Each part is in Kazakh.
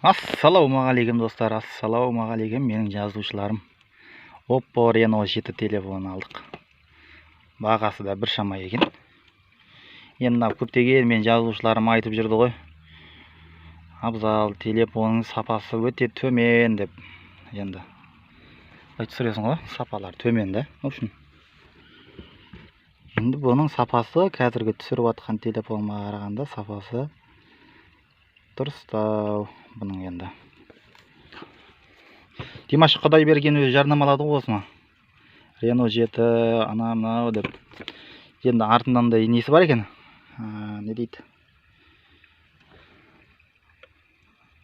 Ассалаумағалейкум достар, ассалаумағалейкум менің жазушыларым. Oppo Reno 7 телефон алдық. Бағасы да біршама екен. Енді көптеген мен жазушыларым айтып жүрді ғой. Абзал телефонның сапасы өте төмен деп. Енді түсіресің ғой, сапалар төмен де. Енді бұның сапасы қазіргі түсіріп атқан телефонға қарағанда сапасы дұрыстау бұның енді. Димаш Құдайберген өзі жарнамалады ғой осыны. Reno 7 ана деп. Енді артынан да несі бар екен. Не дейді?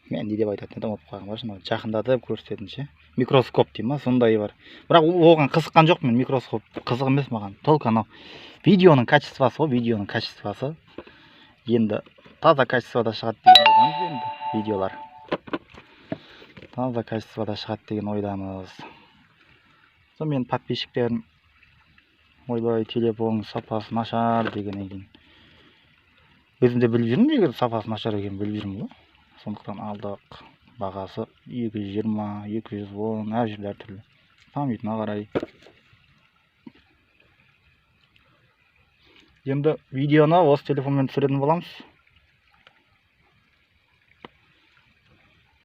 Мен не деп айтатын едім, ұмытып қалғанмын. Жақындатып көрсететінше. Микроскоп дей ма, сондай бар. Бірақ оған қызыққан жоқпын, микроскоп қызық емес маған. Только анау видеоның качествосы ғой, видеоның качествосы. Енді таза качествода шығады деген ойдамыз енді видеолар. Таза качествода шығады деген ойдамыз. Мен подписчиктерім ойбай телефонның сапасы нашар дегеннен кейін. Өзім де біліп жүрмін, егер сапасы нашар екенін біліп жүрмін ғой. Сондықтан алдық. Бағасы 220, 210, әр жерде әртүрлі. Памятына қарай. Енді видеоны осы телефонмен түсіретін боламыз.